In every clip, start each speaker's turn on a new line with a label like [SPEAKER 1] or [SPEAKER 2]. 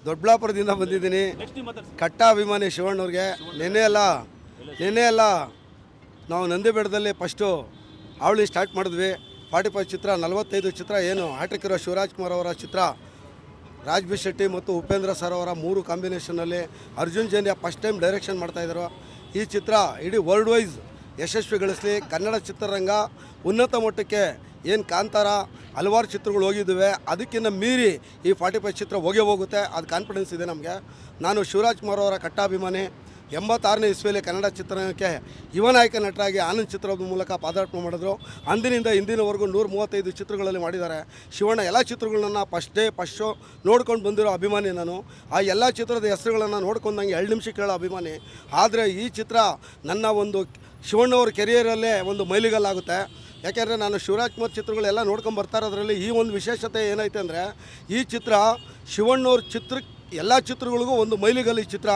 [SPEAKER 1] ದೊಡ್ಡಬಳ್ಳಾಪುರದಿಂದ ಬಂದಿದ್ದೀನಿ. ಕಟ್ಟ ಅಭಿಮಾನಿ ಶಿವಣ್ಣವ್ರಿಗೆ. ನಿನ್ನೆ ಅಲ್ಲ ನಾವು ನಂದಿ ಬೆಟ್ಟದಲ್ಲಿ ಫಸ್ಟು ಅವಳಿ ಸ್ಟಾರ್ಟ್ ಮಾಡಿದ್ವಿ. 45 ಚಿತ್ರ, 45 ಚಿತ್ರ ಏನು ಹ್ಯಾಟ್ರಿಕ್ ಇರೋ ಶಿವರಾಜ್ ಕುಮಾರ್ ಅವರ ಚಿತ್ರ, ರಾಜ್ ಬಿ ಶೆಟ್ಟಿ ಮತ್ತು ಉಪೇಂದ್ರ ಸರ್ ಅವರ 3 ಕಾಂಬಿನೇಷನಲ್ಲಿ Arjun Janya first time direction ಮಾಡ್ತಾಯಿದ್ರು. ಈ ಚಿತ್ರ ಇಡೀ ವರ್ಲ್ಡ್ ವೈಸ್ ಯಶಸ್ವಿಗೊಳಿಸಲಿ. ಕನ್ನಡ ಚಿತ್ರರಂಗ ಉನ್ನತ ಮಟ್ಟಕ್ಕೆ ಏನು ಕಾಂತಾರ ಹಲವಾರು ಚಿತ್ರಗಳು ಹೋಗಿದ್ದಾವೆ, ಅದಕ್ಕಿಂತ ಮೀರಿ ಈ 45 ಚಿತ್ರ ಹೋಗುತ್ತೆ. ಅದು ಕಾನ್ಫಿಡೆನ್ಸ್ ಇದೆ ನಮಗೆ. ನಾನು ಶಿವರಾಜ್ ಕುಮಾರ್ ಅವರ ಕಟ್ಟಾಭಿಮಾನಿ. 86ನೇ ಇಸ್ವಿಯಲ್ಲಿ ಕನ್ನಡ ಚಿತ್ರರಂಗಕ್ಕೆ ಯುವ ನಾಯಕ ನಟರಾಗಿ ಆನಂದ್ ಚಿತ್ರದ ಮೂಲಕ ಪಾದಾರ್ಪಣೆ ಮಾಡಿದ್ರು. ಅಂದಿನಿಂದ ಇಂದಿನವರೆಗೂ 135 ಚಿತ್ರಗಳಲ್ಲಿ ಮಾಡಿದ್ದಾರೆ. ಶಿವಣ್ಣ ಎಲ್ಲ ಚಿತ್ರಗಳನ್ನ ಫಸ್ಟ್ ಶೋ ನೋಡ್ಕೊಂಡು ಬಂದಿರೋ ಅಭಿಮಾನಿ ನಾನು. ಆ ಎಲ್ಲ ಚಿತ್ರದ ಹೆಸರುಗಳನ್ನು ನೋಡ್ಕೊಂಡಂಗೆ 2 ನಿಮಿಷ ಕೇಳೋ ಅಭಿಮಾನಿ. ಆದರೆ ಈ ಚಿತ್ರ ನನ್ನ ಒಂದು ಶಿವಣ್ಣವ್ರ ಕೆರಿಯರಲ್ಲೇ ಒಂದು ಮೈಲಿಗಲ್ಲಾಗುತ್ತೆ. ಯಾಕೆಂದರೆ ನಾನು ಶಿವರಾಜ್ ಕುಮಾರ್ ಚಿತ್ರಗಳೆಲ್ಲ ನೋಡ್ಕೊಂಡು ಬರ್ತಾ ಇರೋದ್ರಲ್ಲಿ ಈ ಒಂದು ವಿಶೇಷತೆ ಏನೈತೆ ಅಂದರೆ, ಈ ಚಿತ್ರ ಶಿವಣ್ಣವ್ರ ಎಲ್ಲ ಚಿತ್ರಗಳಿಗೂ ಒಂದು ಮೈಲಿಗಲ್ ಈ ಚಿತ್ರ.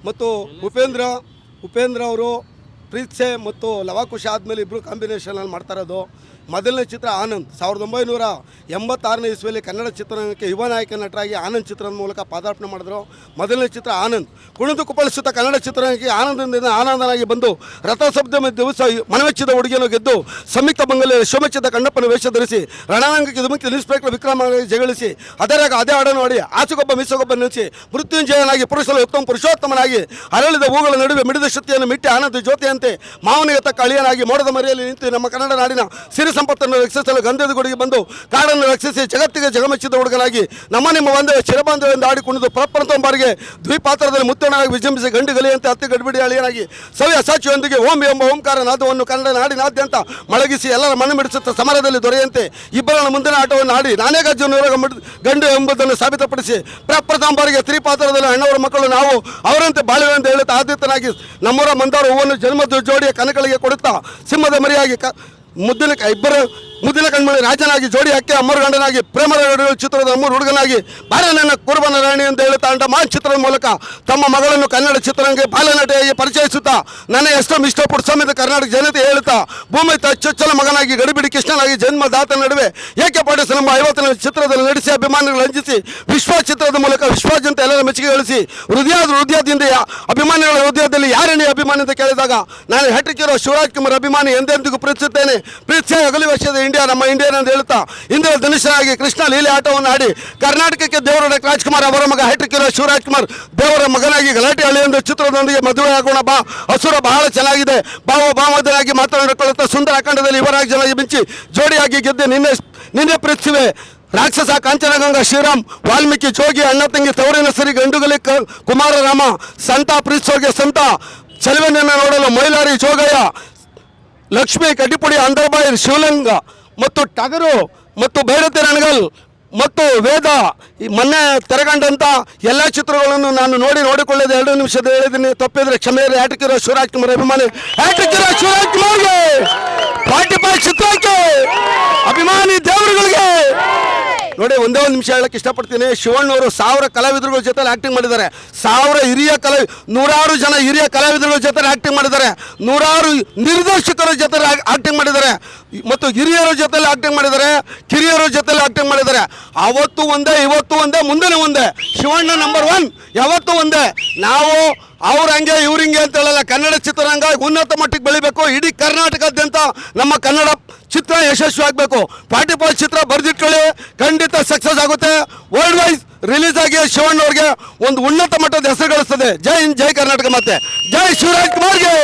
[SPEAKER 1] ಮತ್ತು ಉಪೇಂದ್ರ ಅವರು ಪ್ರೀತ್ಸೆ ಮತ್ತು ಲವಾಕುಶ ಆದಮೇಲೆ ಇಬ್ಬರು ಕಾಂಬಿನೇಷನಲ್ಲಿ ಮಾಡ್ತಾ ಇರೋದು. ಮೊದಲನೇ ಚಿತ್ರ ಆನಂದ್ 1986ನೇ ಇಸ್ವಿಯಲ್ಲಿ ಕನ್ನಡ ಚಿತ್ರರಂಗಕ್ಕೆ ಯುವ ನಾಯಕ ನಟರಾಗಿ ಆನಂದ್ ಚಿತ್ರದ ಮೂಲಕ ಪಾದಾರ್ಪಣೆ ಮಾಡಿದ್ರು. ಮೊದಲನೇ ಚಿತ್ರ ಆನಂದ್. ಕುಣಿದು ಕುಪ್ಪಳಿಸುತ್ತಾ ಕನ್ನಡ ಚಿತ್ರರಂಗಕ್ಕೆ ಆನಂದನಾಗಿ ಬಂದು ರಥಸಪ್ತಮಿ ದಿವಸ ಮನವೆಚ್ಚಿದ ಹುಡುಗಿಯನ್ನು ಗೆದ್ದು ಸಂಯುಕ್ತ ಬಂಗಲೆಯಲ್ಲಿ ಶೋಭೆಚ್ಚಿದ ಕಣ್ಣಪ್ಪನ ವೇಷ ಧರಿಸಿ ರಣರಂಗಕ್ಕೆ ಧುಮುಕಿ ಇನ್ಸ್ಪೆಕ್ಟರ್ ವಿಕ್ರಮಾಗಿ ಜಗಳಿಸಿ ಅದೇ ಹಾಡನ್ನು ಆಡಿ ಆಚೆಗೊಬ್ಬ ಮಿಸಗೊಬ್ಬ ನಿಲ್ಲಿಸಿ ಮೃತ್ಯುಂಜಯನಾಗಿ ಪುರುಷೋತ್ತಮನಾಗಿ ಅರಳಿದ ಹೂಗಳ ನಡುವೆ ಮಿಡಿದ ಶಕ್ತಿಯನ್ನು ಮಿಟ್ಟಿ ಆನಂದ ಜ್ಯೋತಿಯಂತೆ ಮಾವನಿಗೆ ತಕ್ಕ ಅಳಿಯನಾಗಿ ಮೋಡದ ಮರೆಯಲ್ಲಿ ನಿಂತು ನಮ್ಮ ಕನ್ನಡ ನಾಡಿನ ಸಿರಿ ಸಂಪತ್ತನ್ನು ರಕ್ಷಿಸಲು ಗಂಧದ ಗುಡಿಗೆ ಬಂದು ಕಾಡನ್ನು ರಕ್ಷಿಸಿ ಜಗತ್ತಿಗೆ ಜಗಮೆಚ್ಚಿದ ಹುಡುಗನಾಗಿ ನಿಮ್ಮ ಒಂದೇ ಚಿರಬಾಂಧವೆಂದು ಆಡಿಕೊಂಡಿದ್ದು ಪ್ರಪ್ರಥಮ ದ್ವಿಪಾತ್ರದಲ್ಲಿ ಮುತ್ತಣನಾಗಿ ವಿಜೃಂಭಿಸಿ ಗಂಡು ಗಲಿಯಂತೆ ಹತ್ತಿ ಗಡಿಬಿಡಿ ಅಳಿಯನಾಗಿ ಸವಿ ಅಸಾಚಿಯೊಂದಿಗೆ ಓಂ ಎಂಬ ಓಂಕಾರ ನಾದವನ್ನು ಕನ್ನಡ ನಾಡಿನಾದ್ಯಂತ ಮಳಗಿಸಿ ಎಲ್ಲರ ಮನೆ ಮಿಡಿಸುತ್ತ ಸಮರದಲ್ಲಿ ದೊರೆಯಂತೆ ಇಬ್ಬರ ಮುಂದಿನ ಆಟವನ್ನು ಆಡಿ ನಾನೇ ಗಂಡು ಎಂಬುದನ್ನು ಸಾಬೀತುಪಡಿಸಿ ಪ್ರಪ್ರಥಮ ಬಾರಿಗೆ ತ್ರಿಪಾತ್ರದಲ್ಲಿ ಅಣ್ಣವರ ಮಕ್ಕಳು ನಾವು ಅವರಂತೆ ಬಾಳುವೆ ಎಂದು ಹೇಳುತ್ತಾ ಆದಿತ್ಯನಾಗಿ ನಮ್ಮೂರ ಮಂದಾರ ಹೂವನ್ನು ಜನ್ಮದ ಜೋಡಿಯ ಕನಕಳಿಗೆ ಕೊಡುತ್ತಾ ಸಿಂಹದ ಮರಿಯಾಗಿ ಮುದ್ದಿನ ಕಣ್ಮಣಿ ರಾಜನಾಗಿ ಜೋಡಿ ಅಕ್ಕೆ ಅಮ್ಮರ ಗಂಡನಾಗಿ ಪ್ರೇಮದ ಚಿತ್ರದ ಅಮ್ಮರ ಹುಡುಗನಾಗಿ ಬಾಲ್ಯನ ಕುರುಬನ ರಾಣಿ ಅಂತ ಹೇಳುತ್ತಾ ಮಾನ್ ಚಿತ್ರದ ಮೂಲಕ ತಮ್ಮ ಮಗಳನ್ನು ಕನ್ನಡ ಚಿತ್ರರಂಗಕ್ಕೆ ಬಾಲ್ಯನಟಿಯಾಗಿ ಪರಿಚಯಿಸುತ್ತಾ ನನ್ನ ಎಷ್ಟೊಂದು ಇಷ್ಟಪಟ್ಟು ಸಮೇತ ಕರ್ನಾಟಕ ಜನತೆ ಹೇಳುತ್ತಾ ಭೂಮಿ ಚೊಚ್ಚಲ ಮಗನಾಗಿ ಗಡಿಬಿಡಿ ಕೃಷ್ಣನಾಗಿ ಜನ್ಮದಾತ ನಡುವೆ ಏಕೆ ಪಾಟಿಸಿ ನಮ್ಮ 50ನೇ ಚಿತ್ರದಲ್ಲಿ ನಡೆಸಿ ಅಭಿಮಾನಿಗಳು ರಂಜಿಸಿ ವಿಶ್ವ ಚಿತ್ರದ ಮೂಲಕ ವಿಶ್ವಾದ್ಯಂತ ಎಲ್ಲರ ಮೆಚ್ಚುಗೆ ಗಳಿಸಿ ಹೃದಯದಿಂದ ಅಭಿಮಾನಿಗಳ ಹೃದಯದಲ್ಲಿ ಯಾರೇ ಅಭಿಮಾನಿ ಅಂತ ಕೇಳಿದಾಗ ನಾನು ಹ್ಯಾಟ್ರಿಕ್ ಇರೋ ಶಿವರಾಜ್ ಕುಮಾರ್ ಅಭಿಮಾನಿ ಎಂದೆಂದಿಗೂ ಪ್ರೀತಿಸುತ್ತೇನೆ. ಪ್ರೀತಿಸಿಯ ಅಗಲಿ ವರ್ಷದ ಇಂಡಿಯಾ ನಮ್ಮ ಇಂಡಿಯನ್ ಅಂತ ಹೇಳ್ತಾ ಇಂದಿನ ಧನುಷನಾಗಿ ಕೃಷ್ಣ ಲೀಲೆ ಆಟವನ್ನು ಆಡಿ ಕರ್ನಾಟಕಕ್ಕೆ ದೇವರ ರಾಜ್ಕುಮಾರ್ ಅವರ ಮಗ ಹ್ಯಾಟ್ರಿಕ್ ಇರೋ ಶಿವರಾಜ್ ಕುಮಾರ್ ದೇವರ ಮಗನಾಗಿ ಗಲಾಟೆ ಹಳ್ಳಿಯೊಂದು ಚಿತ್ರದೊಂದಿಗೆ ಮದುವೆ ಆಗೋಣ ಬಾ ಹಸುರ ಬಹಳ ಚೆನ್ನಾಗಿದೆ ಭಾವಮದನಾಗಿ ಮಾತನಾಡಿಕೊಳ್ಳುತ್ತಾ ಸುಂದರ ಅಖಂಡದಲ್ಲಿ ಯುವರಾಜ್ ಜನ ಮಿಂಚಿ ಜೋಡಿಯಾಗಿ ಗೆದ್ದೆ ನಿನ್ನೆ ಪ್ರೀತಿಸುವೆ ರಾಕ್ಷಸ ಕಾಂಚನಗಂಗಾ ಶ್ರೀರಾಮ್ ವಾಲ್ಮೀಕಿ ಜೋಗಿ ಅಣ್ಣ ತಂಗಿ ತವರಿನ ಸರಿ ಗಂಡುಗಲಿ ಕುಮಾರರಾಮ ಸಂತ ಪ್ರೀತಿಸೋಗೆ ಸಂತ ಚಲುವೆಯನ್ನು ನೋಡಲು ಮೈಲಾರಿ ಜೋಗಯ್ಯ ಲಕ್ಷ್ಮೀ ಕಡ್ಡಿಪುಡಿ ಅಂದರ್ಬಾಯಿ ಶಿವಲಿಂಗ ಮತ್ತು ಟಗರು ಮತ್ತು ಭೈರತಿ ರಣಗಲ್ ಮತ್ತು ವೇದ ಈ ಮೊನ್ನೆ ತೆರೆಗಂಡಂಥ ಎಲ್ಲ ಚಿತ್ರಗಳನ್ನು ನಾನು ನೋಡಿಕೊಳ್ಳೋದು 2 ನಿಮಿಷದ ಹೇಳಿದ್ದೀನಿ. ತಪ್ಪಿದ್ರೆ ಕ್ಷಮೆ ಇರಲಿ. ಹ್ಯಾಟ್ರಿಕ್ ಇರೋ ಶಿವರಾಜ್ ಕುಮಾರ್ ಅಭಿಮಾನಿ ಹ್ಯಾಟ್ರಿಕ್ ಇರೋ ಶಿವರಾಜ್ ಕುಮಾರ್ಗೆ 45 ಚಿತ್ರಕ್ಕೆ ಅಭಿಮಾನಿ ದೇವರುಗಳಿಗೆ ನೋಡಿ ಒಂದೇ ಒಂದು ನಿಮಿಷ ಹೇಳಕ್ಕೆ ಇಷ್ಟಪಡ್ತೀನಿ. ಶಿವಣ್ಣವರು 1000 ಕಲಾವಿದರುಗಳ ಜೊತೆ ಆ್ಯಕ್ಟಿಂಗ್ ಮಾಡಿದ್ದಾರೆ. 1000 ನೂರಾರು ಜನ ಹಿರಿಯ ಕಲಾವಿದರುಗಳ ಜೊತೆ ಆ್ಯಕ್ಟಿಂಗ್ ಮಾಡಿದ್ದಾರೆ. 100 ನಿರ್ದೇಶಕರ ಜೊತೆ ಆ್ಯಕ್ಟಿಂಗ್ ಮಾಡಿದ್ದಾರೆ ಮತ್ತು ಹಿರಿಯರ ಜೊತೆಲಿ ಆ್ಯಕ್ಟಿಂಗ್ ಮಾಡಿದ್ದಾರೆ, ಕಿರಿಯರ ಜೊತೆಲಿ ಆ್ಯಕ್ಟಿಂಗ್ ಮಾಡಿದ್ದಾರೆ. ಅವತ್ತು ಒಂದೇ, ಇವತ್ತು ಒಂದೇ, ಮುಂದಿನ ಒಂದೇ. ಶಿವಣ್ಣ ನಂಬರ್ 1 ಯಾವತ್ತೂ ಒಂದೇ. ನಾವು ಅವ್ರಂಗೆ ಇವ್ರಿಂಗೆ ಅಂತ ಹೇಳಲ್ಲ. ಕನ್ನಡ ಚಿತ್ರರಂಗ ಉನ್ನತ ಮಟ್ಟಕ್ಕೆ ಬೆಳಿಬೇಕು. ಇಡೀ ಕರ್ನಾಟಕದಾದ್ಯಂತ ನಮ್ಮ ಕನ್ನಡ ಚಿತ್ರ ಯಶಸ್ವಿ ಆಗಬೇಕು. 45 ಚಿತ್ರ ಬರೆದಿಟ್ಕೊಳ್ಳಿ, ಖಂಡಿತ ಸಕ್ಸಸ್ ಆಗುತ್ತೆ. ವರ್ಲ್ಡ್ ವೈಸ್ ರಿಲೀಸ್ ಆಗಿ ಶಿವಣ್ಣವ್ರಿಗೆ ಒಂದು ಉನ್ನತ ಮಟ್ಟದ ಹೆಸರು ಗಳಿಸ್ತದೆ. ಜೈ ಹಿಂದ್, ಜೈ ಕರ್ನಾಟಕ, ಮತ್ತೆ ಜೈ ಶಿವರಾಜ್ ಕುಮಾರ್ಗೆ.